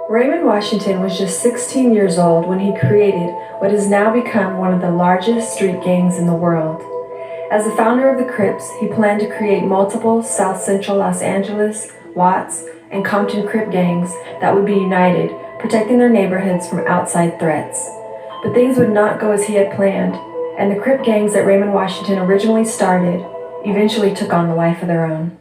Raymond Washington was just 16 years old when he created what has now become one of the largest street gangs in the world. As the founder of the Crips, he planned to create multiple South Central Los Angeles, Watts, and Compton Crip gangs that would be united, protecting their neighborhoods from outside threats. But things would not go as he had planned, and the Crip gangs that Raymond Washington originally started eventually took on a life of their own.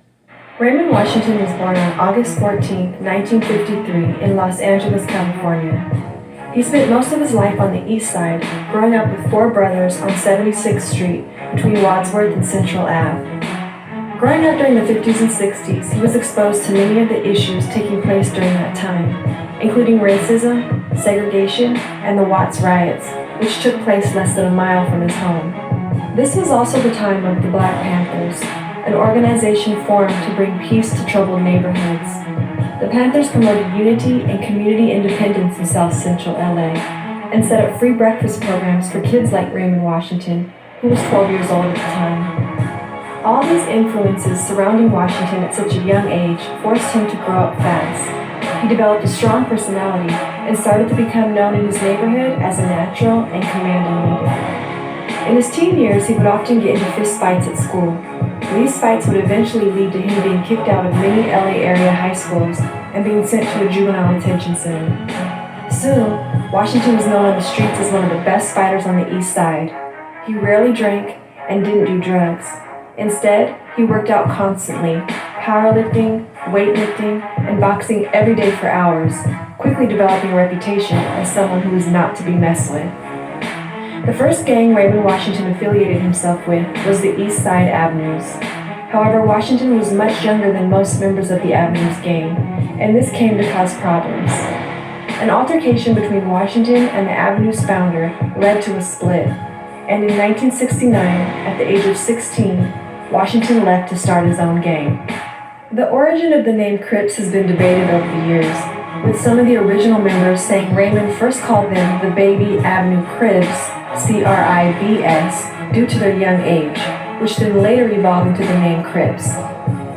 Raymond Washington was born on August 14, 1953, in Los Angeles, California. He spent most of his life on the East Side, growing up with four brothers on 76th Street between Wadsworth and Central Ave. Growing up during the 50s and 60s, he was exposed to many of the issues taking place during that time, including racism, segregation, and the Watts riots, which took place less than a mile from his home. This was also the time of the Black Panthers, an organization formed to bring peace to troubled neighborhoods. The Panthers promoted unity and community independence in South Central LA and set up free breakfast programs for kids like Raymond Washington, who was 12 years old at the time. All these influences surrounding Washington at such a young age forced him to grow up fast. He developed a strong personality and started to become known in his neighborhood as a natural and commanding leader. In his teen years, he would often get into fist fights at school. These fights would eventually lead to him being kicked out of many LA area high schools and being sent to a juvenile detention center. Soon, Washington was known on the streets as one of the best fighters on the East Side. He rarely drank and didn't do drugs. Instead, he worked out constantly, powerlifting, weightlifting, and boxing every day for hours, quickly developing a reputation as someone who was not to be messed with. The first gang Raymond Washington affiliated himself with was the East Side Avenues. However, Washington was much younger than most members of the Avenues gang, and this came to cause problems. An altercation between Washington and the Avenues founder led to a split, and in 1969, at the age of 16, Washington left to start his own gang. The origin of the name Crips has been debated over the years, with some of the original members saying Raymond first called them the Baby Avenue Cribs, C-R-I-B-S, due to their young age, which then later evolved into the name Crips.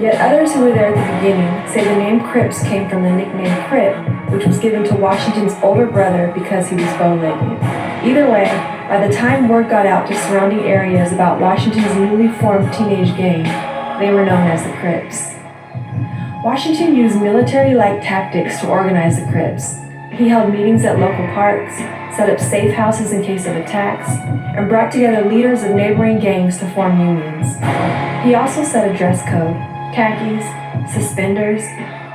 Yet others who were there at the beginning say the name Crips came from the nickname Crip, which was given to Washington's older brother because he was bow-legged. Either way, by the time word got out to surrounding areas about Washington's newly formed teenage gang, they were known as the Crips. Washington used military-like tactics to organize the Crips. He held meetings at local parks, set up safe houses in case of attacks, and brought together leaders of neighboring gangs to form unions. He also set a dress code: khakis, suspenders,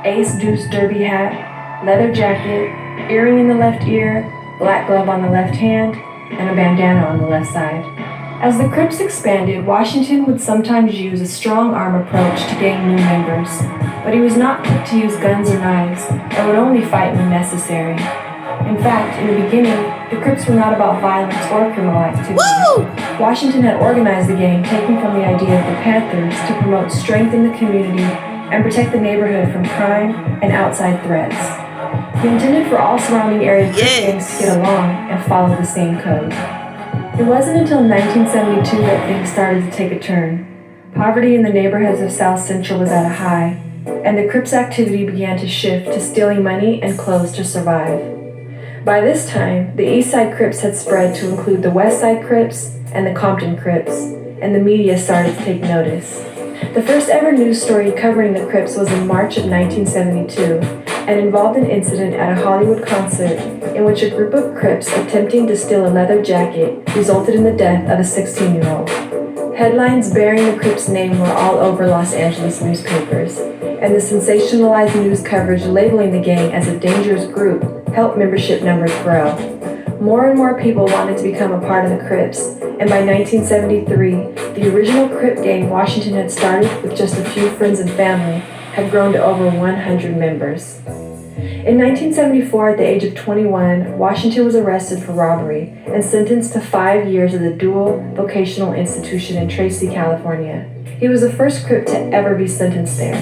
ace-deuce derby hat, leather jacket, earring in the left ear, black glove on the left hand, and a bandana on the left side. As the Crips expanded, Washington would sometimes use a strong arm approach to gain new members, but he was not quick to use guns or knives and would only fight when necessary. In fact, in the beginning, the Crips were not about violence or criminal activity. Woo! Washington had organized the gang, taking from the idea of the Panthers to promote strength in the community and protect the neighborhood from crime and outside threats. He intended for all surrounding area Crip gangs to get along and follow the same code. It wasn't until 1972 that things started to take a turn. Poverty in the neighborhoods of South Central was at a high, and the Crips' activity began to shift to stealing money and clothes to survive. By this time, the East Side Crips had spread to include the West Side Crips and the Compton Crips, and the media started to take notice. The first ever news story covering the Crips was in March of 1972 and involved an incident at a Hollywood concert in which a group of Crips attempting to steal a leather jacket resulted in the death of a 16-year-old. Headlines bearing the Crips' name were all over Los Angeles newspapers, and the sensationalized news coverage labeling the gang as a dangerous group helped membership numbers grow. More and more people wanted to become a part of the Crips, and by 1973, the original Crip gang Washington had started with just a few friends and family had grown to over 100 members. In 1974, at the age of 21, Washington was arrested for robbery and sentenced to 5 years at the Dual Vocational Institution in Tracy, California. He was the first Crip to ever be sentenced there.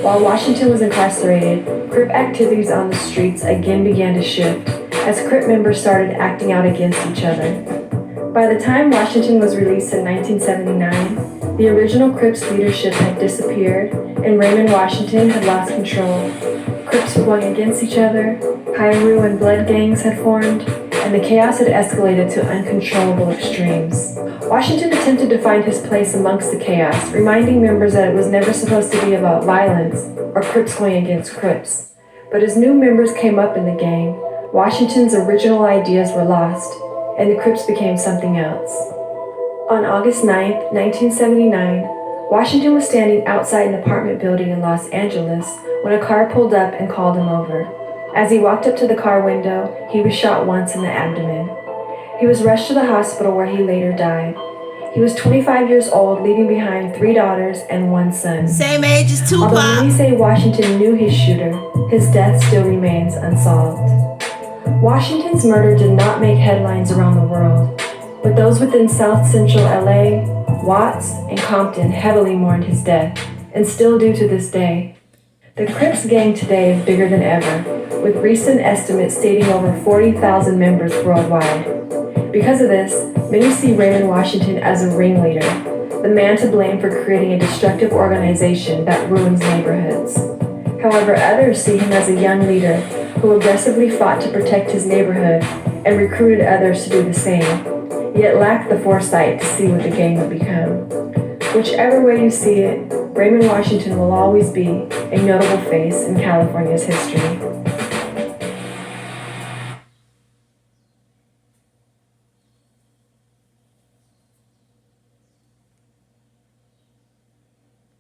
While Washington was incarcerated, Crip activities on the streets again began to shift as Crip members started acting out against each other. By the time Washington was released in 1979, The original Crips leadership had disappeared, and Raymond Washington had lost control. Crips were going against each other, Piru and blood gangs had formed, and the chaos had escalated to uncontrollable extremes. Washington attempted to find his place amongst the chaos, reminding members that it was never supposed to be about violence or Crips going against Crips. But as new members came up in the gang, Washington's original ideas were lost, and the Crips became something else. On August 9, 1979, Washington was standing outside an apartment building in Los Angeles when a car pulled up and called him over. As he walked up to the car window, he was shot once in the abdomen. He was rushed to the hospital where he later died. He was 25 years old, leaving behind 3 daughters and 1 son. Same age as Tupac. Although many say Washington knew his shooter, his death still remains unsolved. Washington's murder did not make headlines around the world, but those within South Central LA, Watts, and Compton heavily mourned his death, and still do to this day. The Crips gang today is bigger than ever, with recent estimates stating over 40,000 members worldwide. Because of this, many see Raymond Washington as a ringleader, the man to blame for creating a destructive organization that ruins neighborhoods. However, others see him as a young leader who aggressively fought to protect his neighborhood and recruited others to do the same, yet lacked the foresight to see what the gang would become. Whichever way you see it, Raymond Washington will always be a notable face in California's history.